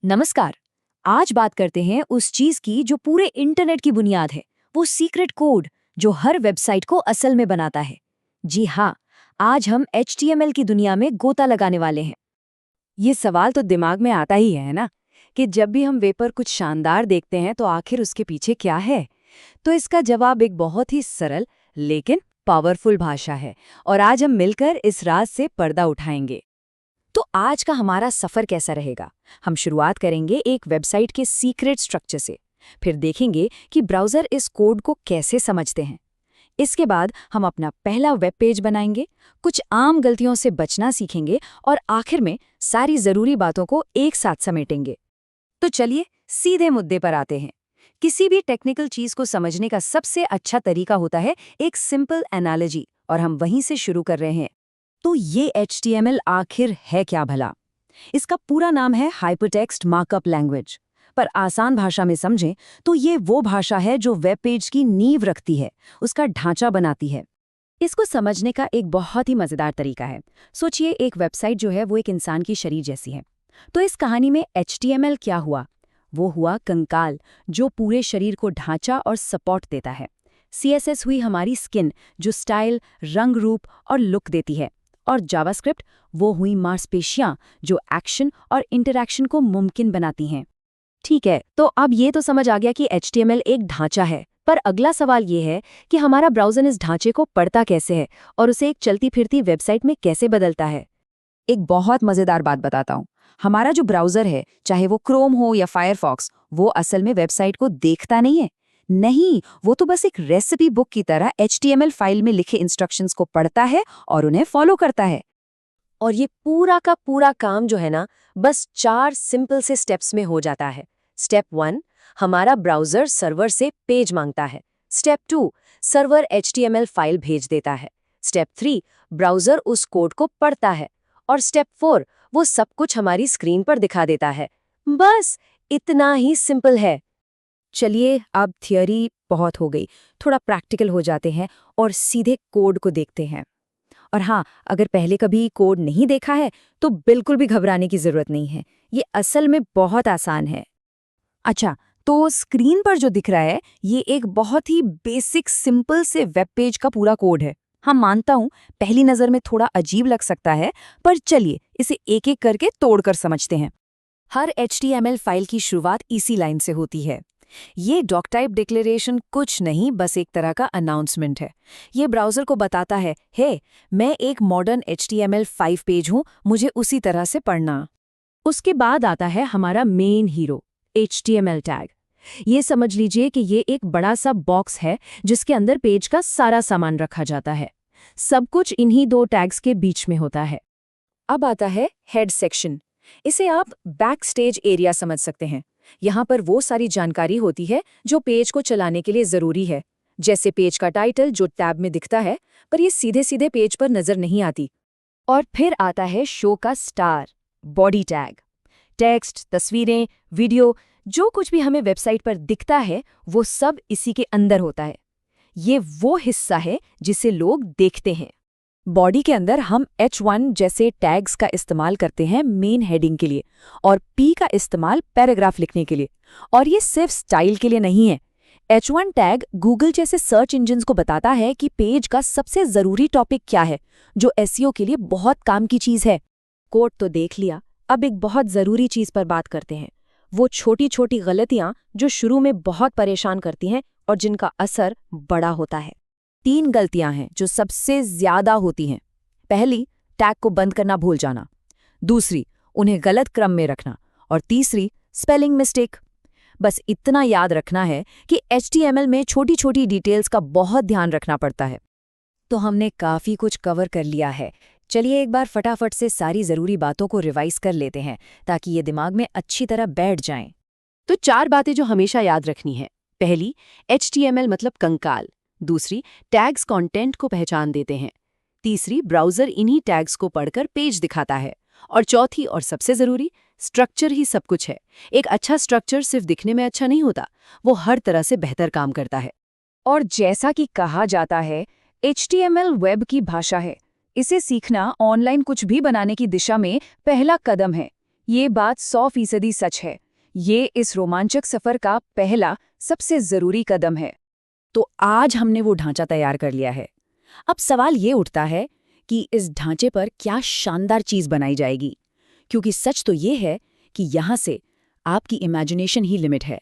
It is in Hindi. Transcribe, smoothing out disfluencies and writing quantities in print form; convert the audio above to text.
नमस्कार। आज बात करते हैं उस चीज की जो पूरे इंटरनेट की बुनियाद है, वो सीक्रेट कोड जो हर वेबसाइट को असल में बनाता है। जी हाँ, आज हम HTML की दुनिया में गोता लगाने वाले हैं। ये सवाल तो दिमाग में आता ही है ना कि जब भी हम वेब पर कुछ शानदार देखते हैं तो आखिर उसके पीछे क्या है। तो इसका जवाब एक बहुत ही सरल लेकिन पावरफुल भाषा है और आज हम मिलकर इस राज से पर्दा उठाएंगे। तो आज का हमारा सफर कैसा रहेगा? हम शुरुआत करेंगे एक वेबसाइट के सीक्रेट स्ट्रक्चर से, फिर देखेंगे कि ब्राउज़र इस कोड को कैसे समझते हैं। इसके बाद हम अपना पहला वेब पेज बनाएंगे, कुछ आम गलतियों से बचना सीखेंगे और आखिर में सारी ज़रूरी बातों को एक साथ समेटेंगे। तो चलिए सीधे मुद्दे पर आते हैं। किसी भी टेक्निकल चीज़ को समझने का सबसे अच्छा तरीका होता है एक सिंपल एनालॉजी, और हम वहीं से शुरू कर रहे हैं। तो ये HTML आखिर है क्या भला? इसका पूरा नाम है हाइपरटेक्स्ट मार्कअप लैंग्वेज। पर आसान भाषा में समझें तो ये वो भाषा है जो वेब पेज की नींव रखती है, उसका ढांचा बनाती है। इसको समझने का एक बहुत ही मज़ेदार तरीका है। सोचिए, एक वेबसाइट जो है वो एक इंसान की शरीर जैसी है। तो इस कहानी में HTML क्या हुआ? वो हुआ कंकाल जो पूरे शरीर को ढांचा और सपोर्ट देता है। CSS हुई हमारी स्किन जो स्टाइल, रंग, रूप और लुक देती है। और जावास्क्रिप्ट वो हुई मांसपेशियां जो एक्शन और इंटरैक्शन को मुमकिन बनाती हैं। ठीक है, तो अब ये तो समझ आ गया कि HTML एक ढांचा है, पर अगला सवाल ये है कि हमारा ब्राउज़र इस ढांचे को पढ़ता कैसे है और उसे एक चलती फिरती वेबसाइट में कैसे बदलता है। एक बहुत मज़ेदार बात बताता हूँ। हमारा जो ब्राउज़र है, चाहे वो क्रोम हो या फायरफॉक्स, वो असल में वेबसाइट को देखता नहीं है। नहीं, वो तो बस एक रेसिपी बुक की तरह HTML फाइल में लिखे इंस्ट्रक्शंस को पढ़ता है और उन्हें फॉलो करता है। और ये पूरा का पूरा काम जो है ना, बस 4 सिंपल से स्टेप्स में हो जाता है। स्टेप 1, हमारा ब्राउज़र सर्वर से पेज मांगता है। स्टेप 2, सर्वर HTML फाइल भेज देता है। स्टेप 3, ब्राउज़र उस कोड को पढ़ता है। और स्टेप 4, वो सब कुछ हमारी स्क्रीन पर दिखा देता है। बस इतना ही सिंपल है। चलिए, अब थियरी बहुत हो गई, थोड़ा प्रैक्टिकल हो जाते हैं और सीधे कोड को देखते हैं। और हाँ, अगर पहले कभी कोड नहीं देखा है तो बिल्कुल भी घबराने की ज़रूरत नहीं है। ये असल में बहुत आसान है। अच्छा, तो स्क्रीन पर जो दिख रहा है ये एक बहुत ही बेसिक सिंपल से वेब पेज का पूरा कोड है। हाँ, मानता हूँ पहली नज़र में थोड़ा अजीब लग सकता है, पर चलिए इसे एक एक करके तोड़कर समझते हैं। हर HTML फाइल की शुरुआत इसी लाइन से होती है। ये डॉक टाइप डिक्लेरेशन कुछ नहीं, बस एक तरह का अनाउंसमेंट है। ये ब्राउज़र को बताता है, हे, मैं एक मॉडर्न HTML5 पेज हूँ, मुझे उसी तरह से पढ़ना। उसके बाद आता है हमारा मेन हीरो, HTML टैग। ये समझ लीजिए कि ये एक बड़ा सा बॉक्स है जिसके अंदर पेज का सारा सामान रखा जाता है। सब कुछ इन्हीं 2 टैग्स के बीच में होता है। अब आता है हेड सेक्शन। इसे आप बैक स्टेज एरिया समझ सकते हैं। यहाँ पर वो सारी जानकारी होती है जो पेज को चलाने के लिए ज़रूरी है, जैसे पेज का टाइटल जो टैब में दिखता है, पर ये सीधे सीधे पेज पर नज़र नहीं आती। और फिर आता है शो का स्टार, बॉडी टैग। टेक्स्ट, तस्वीरें, वीडियो, जो कुछ भी हमें वेबसाइट पर दिखता है वो सब इसी के अंदर होता है। ये वो हिस्सा है जिसे लोग देखते हैं। बॉडी के अंदर हम H1 जैसे टैग्स का इस्तेमाल करते हैं मेन हेडिंग के लिए, और P का इस्तेमाल पैराग्राफ लिखने के लिए। और ये सिर्फ स्टाइल के लिए नहीं है। H1 टैग गूगल जैसे सर्च इंजिन्स को बताता है कि पेज का सबसे ज़रूरी टॉपिक क्या है, जो SEO के लिए बहुत काम की चीज़ है। कोड तो देख लिया, अब एक बहुत ज़रूरी चीज़ पर बात करते हैं। वो छोटी छोटी गलतियाँ जो शुरू में बहुत परेशान करती हैं और जिनका असर बड़ा होता है। 3 गलतियां हैं जो सबसे ज्यादा होती हैं। पहली, टैग को बंद करना भूल जाना। दूसरी, उन्हें गलत क्रम में रखना। और तीसरी, स्पेलिंग मिस्टेक। बस इतना याद रखना है कि HTML में छोटी छोटी डिटेल्स का बहुत ध्यान रखना पड़ता है। तो हमने काफ़ी कुछ कवर कर लिया है। चलिए एक बार फटाफट से सारी ज़रूरी बातों को रिवाइज कर लेते हैं ताकि ये दिमाग में अच्छी तरह बैठ जाएं। तो 4 बातें जो हमेशा याद रखनी है। पहली, HTML मतलब कंकाल। दूसरी, टैग्स कंटेंट को पहचान देते हैं। तीसरी, ब्राउज़र इन्हीं टैग्स को पढ़कर पेज दिखाता है। और चौथी और सबसे ज़रूरी, स्ट्रक्चर ही सब कुछ है। एक अच्छा स्ट्रक्चर सिर्फ दिखने में अच्छा नहीं होता, वो हर तरह से बेहतर काम करता है। और जैसा कि कहा जाता है, HTML वेब की भाषा है। इसे सीखना ऑनलाइन कुछ भी बनाने की दिशा में पहला कदम है। ये बात 100% सच है। ये इस रोमांचक सफर का पहला सबसे जरूरी कदम है। तो आज हमने वो ढांचा तैयार कर लिया है। अब सवाल ये उठता है कि इस ढांचे पर क्या शानदार चीज बनाई जाएगी, क्योंकि सच तो ये है कि यहाँ से आपकी इमेजिनेशन ही लिमिट है।